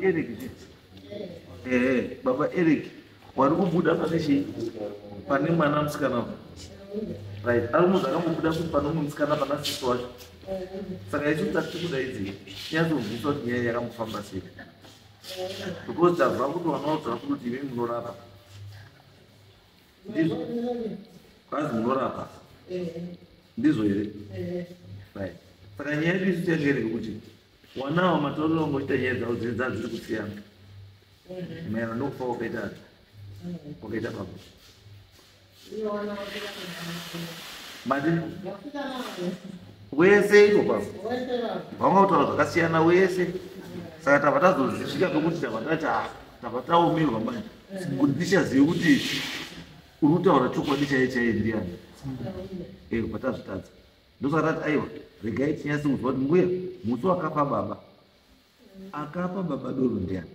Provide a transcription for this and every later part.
Eric. Baba Eric. Warikubuda paneshi pane mwana musikana. Right. Almost akamubuda kuti pane musikana pana sister wacho. Saka ichi kuti kudaidzi. Nyazobvunzwa kuti nyaya yakamufamba sei. Because tabva kuti wanaudza kuti iwe munorapa. Ndizvo. Kwazi munorapa. Ndizvo here. Right. Saka nyaya yedu ichitengere kuti wanawo matauriro ngoita nyaya dzawo dziri kusiyana. Maererano nokufa wakaita baba. Mati wese iko baba. Vangautaura zvakasiyana wese. Saka tabva tazozvisvika pekuti tabva taomerwa manje. Kuti tichazive kuti uri kutaura chokwadi chaiye ndiani. Kubva tazvitadza. Ndosaka tati aiwa regai tinyatse kuzwa kuti mbuya musi wakapa baba. Akapa baba doro ndiani.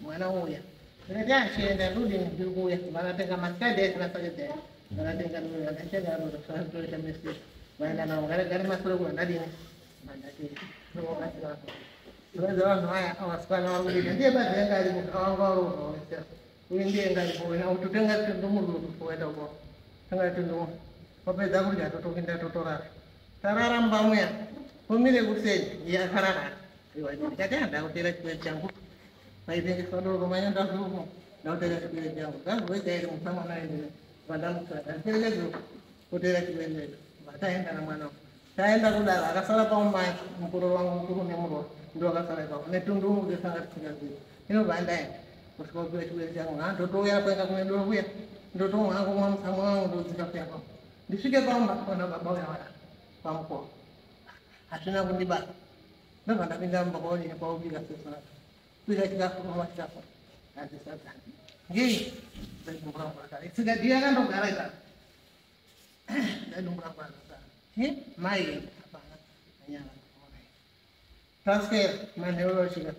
Mwana uya ndio rudi ndio wanatenga maskade tunafanya wanatenga ndio anacheza roho kwa cha message wanaenda na gari masoro kwa ndani mandati ndio wakati wako ndio wao haya awasikana warudi ndiye baada ya gari mkaangaro uingie ngari kwa na ututenga tundumu kuenda huko tanga tundumu wapeza kuja totokinda totora tarara mbamwe kumile kuseni ya haraka iwajikatenda utela kwa changu paipenge sado romanya ndazumo na utela kwa changu kazi wewe ile mfano naye ndio wandamu kwa ndio utela kwa ndio bataenda na mwana taenda kudala akasala pa umma mkuru wangu mkuru ni mro ndio akasala kwa netundumu ndio sanga kazi ino baadaye kwa kwa changu na ndoto yako kwenda kwa ndio huya ndoto wangu msamwa wangu ndio zikafia kwa ndifike kwamba kuna baba wala kwa mkoa hatuna kundiba ndio ndapinda mbogoni kwa ubiga sasa bila kikafu chako hadi sasa ngi ndio mbramba sasa dia ndo garaita ndio mbramba sasa mai hapana nyama transfer maneno shika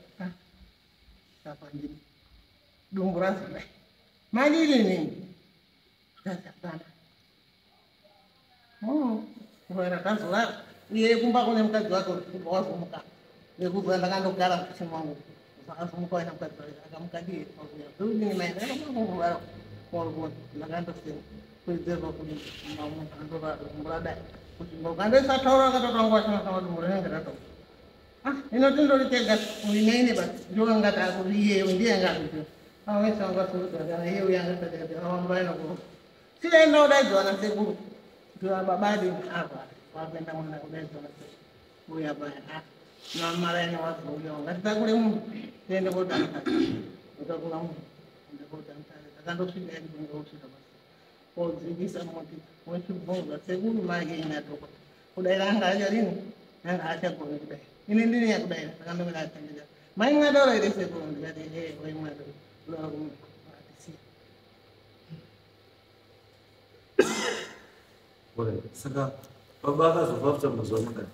hapa ndio dumburasi mali nini sasa bana Bwana kazola yeye kumba kwenye mkazi wako wakumka nikuvanda kando kala kusimwangu akafunga ina mkazi akamkadie kwa hiyo ni maendeleo Mungu wao kwa hiyo na kando sio kuizeva kuni mamu ndo mrada kusimbo kando sasa taura katotongo sana kama dumure ngata ino tindo litega ulinene basi ndio ngata kulie ndiye ngata awe sanga sura hiyo yanga tada ambaye nako sile ndo dajo anasema kwa babadi hapa wapenda mwana ulezo na huyu hapa na mara ni watu wao ngatika kule Mungu tende bota utakula Mungu ndio bota mtale ndio shida ndio ushika basi kwa zingisa mmoja wetu bonga seguru maji inatoka kudailanga haja lini nanga acha kwa kudai ini nini ya kudai ndio mimi natendea mainga dola ile seguru ndio wewe mwana ndio Boleh. Saka baba akazobva kuti mazuva mangani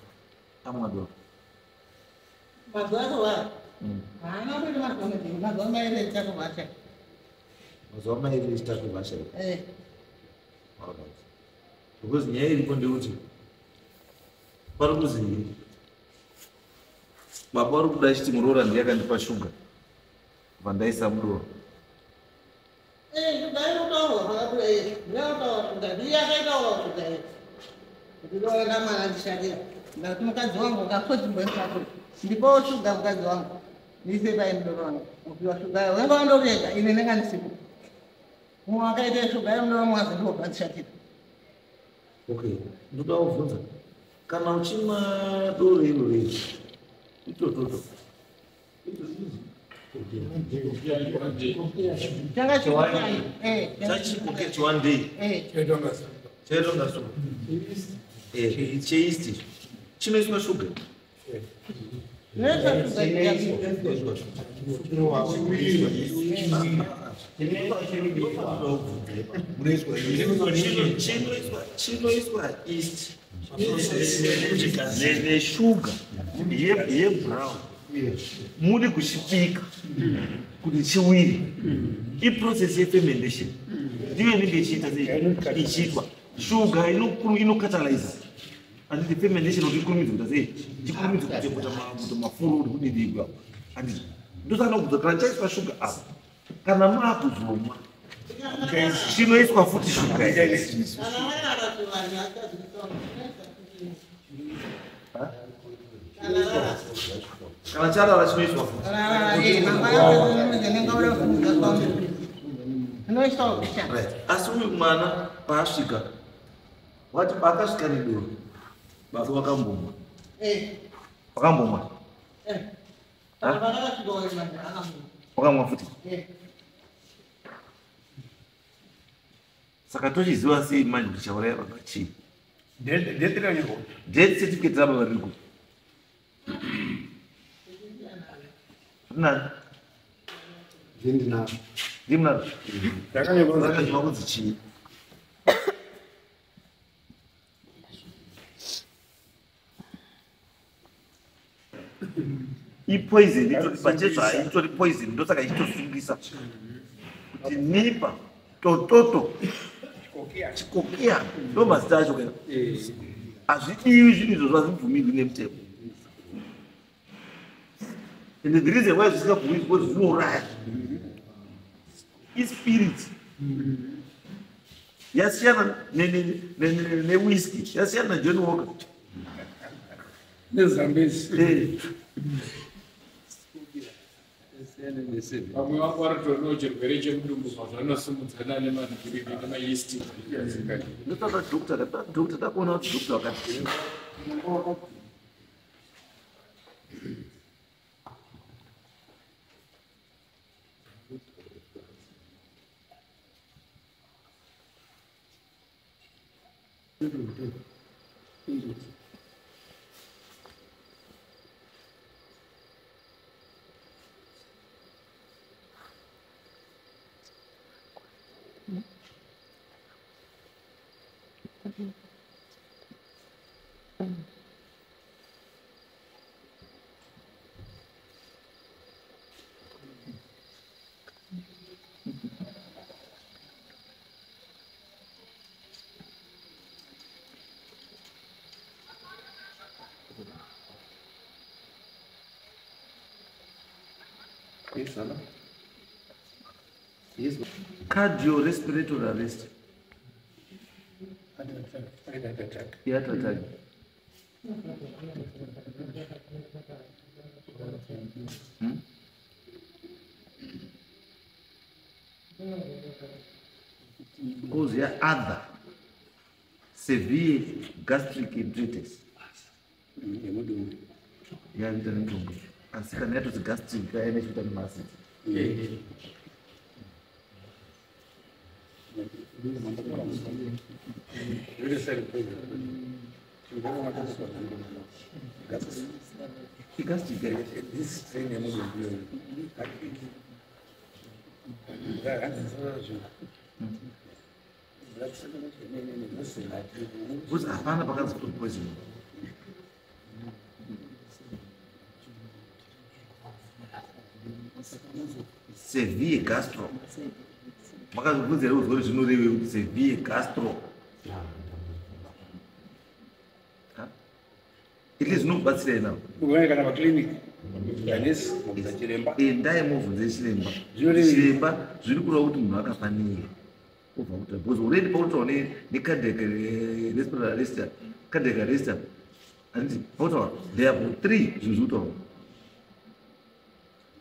amwadwa. Mazuva akawara. Haana kuti mazuva mairi chakuvasha. Mazuva mairi chakuvasha. Alright. Because nyaya iripo ndekuti pari kuzi baba uri kuda chiti muroora ndiye akandipa shuga kubva ndaisa mudoro. Mkazi wangu ngakoti mbwensako ndipo shuga mkazi wangu nisepa mdoro wangu ukiwa shuga wengo ndo rega inenenga nisiku mwakaite shuga mdoro mwazi ndo batisha kitu. Okay, ndoda kuvunza kana uchimwa doro hilo hilo itototo changa chiwani chachipoketi one day chedonga so cheisti chinoiswa shuga nesa chinoiswa east neshuga yebrown muri kushipika kuti chiwiri iprocess yefermentation ndiyo inenge ichiita ichitwa shuga inocatalyze and the fermentation ukikurumidza kuita sei chikurumidza kuchengeta mafuro uri kudidigwa and ndosana kubva kana chaiswa shuga apa kana maakuzomwa chinoiswa futi shuga kana charara chinoiswa futi asi uyu mwana paasvika wati akasvika nedoro baba wakambomwa wakamwa futi saka tochiziva sei manje kuti chauraya baba chii death certificate rababa ririku rinani ndimnaro rakanyorwa kunzi chii ipoison itori pachecho haitori poison ndosaka ichitosungisa kuti nipa tototo chikokia ndo mazita acho kana hazvidiwi zvinhu izvozvo hazvibvumirwi nemutemo and the reason why zvisingabvumirwi because zvinouraya ispirit yasiyana newhisky yasiyana najohn walker nezambezi vamwe vangu varitoonao chirwere chemudumbu zvavanosimudza nemadhiridi nemayisti ndotsvaka dhokta takuona kuti dhokta wakati cardiorespiratory arrest heart attack cause ya other severe gastric arthritis yaita nemudumbu asi kana yatoti gastric kaene chikuita nemasiti kuti hapana pakanzi food poisoning severe gastro makazvibvunzira uzori zvinoreve kuti severe gastro ili zvinokubatsira ina kana maclinic ganesi chiremba endai mubvunze chiremba zviri kureva kuti munhu akafanira obva kuti because already pautaura necardiac arrest handiti pautaura there are 3 zvinhu zviri kutaura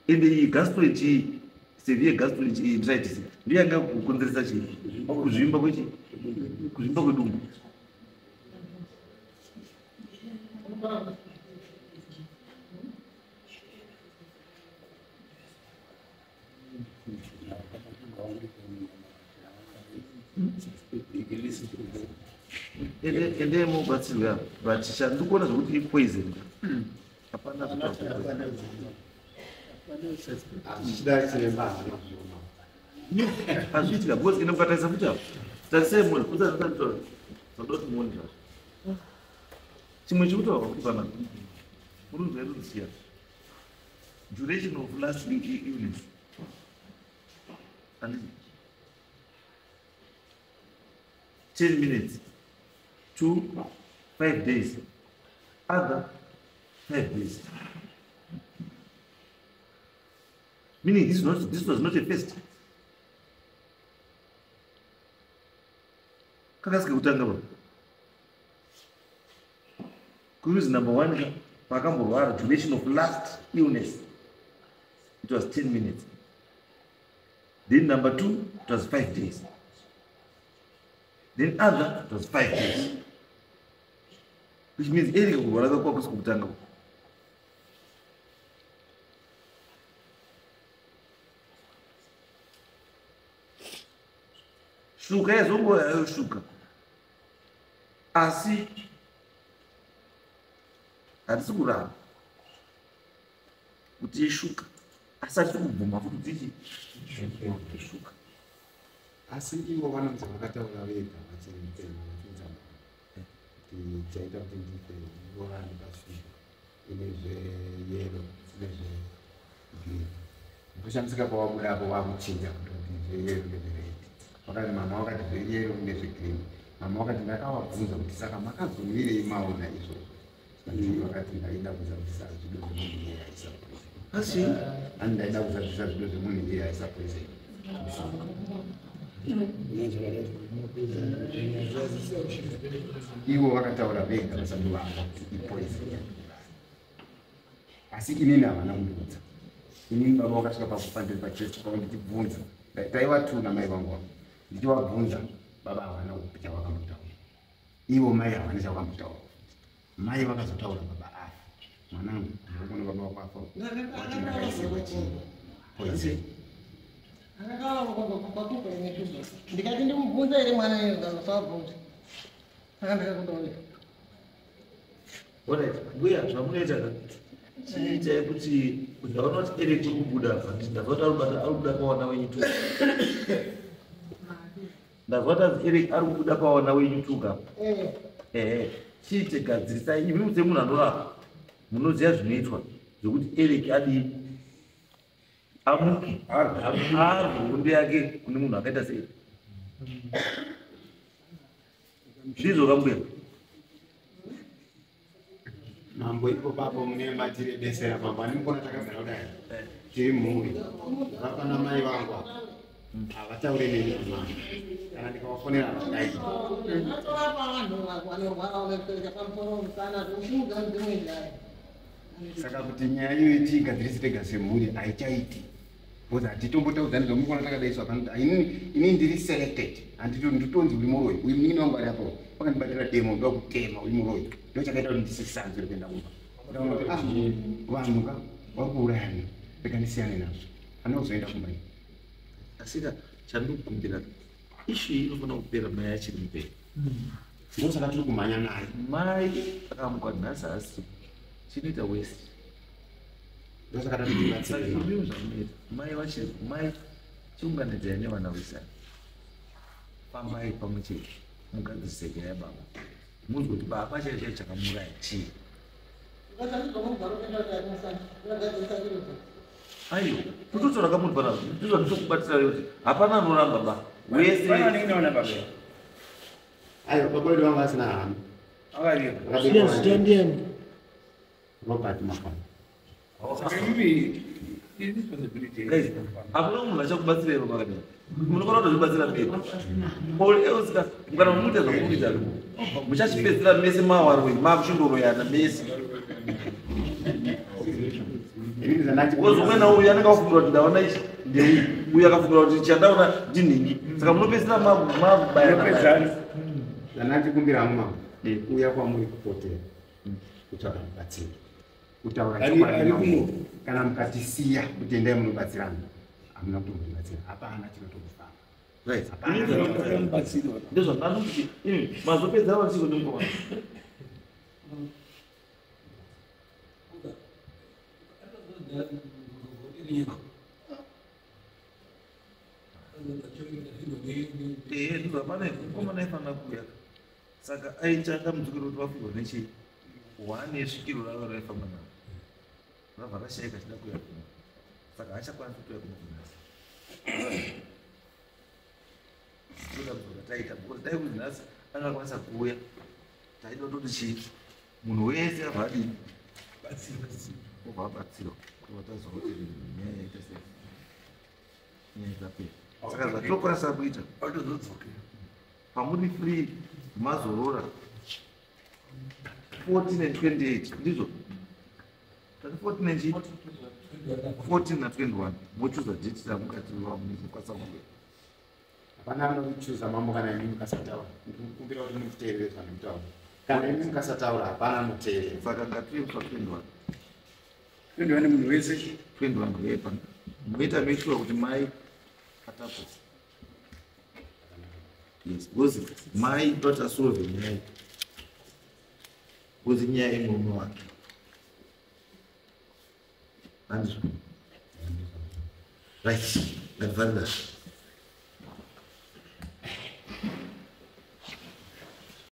ende iyi gastroenteritis severe gastroenteritis ndiyo yanga kukonzeresa chii kuzvimba kwedumbu ende mubatsirwa but chandikuona zvokuti ipoison hapana hazviitika because inomukatarisa futi apo tarisei munhu kutadoti muone zvazvo chimwe chikutaura kuti panapa murunzi wedu rusiyana duration of last illness. And 10 minutes to 5 days. Other 5 days. Meaning this was not a first. Kakasika kutanga ba. Cruise number 1 pakamborwara duration of last illness. It was 10 minutes. Then number 2, it was 5 days. Then other, it was 5 days. Which means Eric kurwara kwako sikutanga. Shuka yazongo yayo shuka. Asi hatikuramba kuti ishuka asati kubvuma kuti ishuka. Asi ivo vanonzi vakataura vega vachiripema vachiudza kuti chaita kuti ndife vorani pasvika ine zveyero nezvegreen. Kushandisika kwavabudapo vakuchinja kuti zveyero nezvered. Vakati mama vakati zveyero nezvegreen. Mama vakati ndakavabvunza kuti saka makazomwirei maona izvozvo. Vakati ndaida kuzadzisa zvido zvemunhu iye aisa poison. Asi Ndaida kuzadzisa zvido zvemunhu iye aisa poison. Ivo vakataura vega vasandovamba kuti ipoison. Asi inini havana kundiudza. Inini baba vakasvika pakufandira pachechi pavandichibvunza. Taivatuna mai vangu ndichivabvunza baba havana kupita vakamutaura. Ivo mai havana chavakamutaura. Mai vakazotaura baba afa. Mwanangu ndinoona baba wako afa. Wati ndakaisiwa chii poison. Ndikati ndimubvunza ere mwana yeye ndakasabvunza. Saka ndakakutoona. alright, mbuya zvamunoita chiitai kuti ndaona kuti Eric kubuda apa ndazvata arikubuda pawana wenyutuka. Ndazvata kuti Eric arikubuda pawana wenyutuka. Chiite gadzirisai imi semunhu anorapa munoziva zvinoitwa zvokuti Eric adi amuke arwe hondo yake kune munhu akaita sei. Ndizvo kambuya. Mambo ipo papo mune matirebesera mambo animkona takagara kudai tiri mhuri vapana mai vangu havataure neni mama kana ndikavafonera havadai. Saka kuti nyaya iyoyo tiigadzirisi tega semhuri haichaiti because hatitombotaudza ndizvomukona takadaiswa panoda ini ndiri selected handitonzi uri muroi uyu munini wangu ari apo wakandibatira demo ndoda kutema uri muroi ndo chakaita kuti ndisisanzwe kuenda kumba vanhu ka vari kuurayana rega ndisiyane nazvo handina kuzoenda kumba. Asika chandikumbira ishu iyi inofanira kupera mai achiri mberi. Ndosaka tiri kumhanya naye. Mai akamuka nhasi asi chinoita wese. Ndosaka tatikubatsira zvimwe zvamunoita mai vachiri mai chiunganidzai nevana vesai pamai pamwe chete mugadziseke yababa munzwe kuti baba chaicho chakamuraya chii. Aiyo kutotora kamunhu panazvo ndizvo nditokubatsira kuti hapana anoramba ba wese. Aiyo baba vedu vanga vasina hama Robert Mafana. Hakuna munhu achakubatsirei pakadai munokona kutozvibatsira mberi oleuska kana munoita zvamunoita muchachipedzira mese mawarwe makuchindoroyana mese kozomwena uyu anenge afungira kuti ndaona ichi ndeuyu uyu akafungira kuti chandaona ndinhingi saka munopedzira mabayana. Zvanandikumbira mama uya kwamuri kupotera kutsvaka mubatsiri kutaura chokwadi kana mukatisiya kuti endai munobatsirana hamuna kutomubatsira hapana chinotokufamba. Ndozvandakuti mazopedza vachiko ndimukoma ndozvapane mukomana aifanira kuuya saka aichanga mudzukuru kuti vafirwa nechii wane svikiro ravo raifamba navo vakashayika chida kuya kuno saka achakwanisa kutoya kuno kunhasi toda kuzokataita because dai kuti nhasi angakwanisa kuuya taida kutoti chii munhu wese abva adini obva abatsirwa kuva taziva kuti nyaya yaita sei nyaya dzapera saka zvatinokwanisa kuita pamuri free mazorora 14 and 28 ndizvo 14 and 14 na 21 mochuza date ramukati vamunizokwasamuke hapana anochuza mambo kana imi mukasataura ndikukumbira kuti muteerere zvanomutaura kana imi mukasataura hapana anoteerera saka ngatirepa 21 munhu wese 21 yepa muita make sure kuti mai atapo yes because mai dota solve nyaya because nyaya imono wake andizvo right ngativale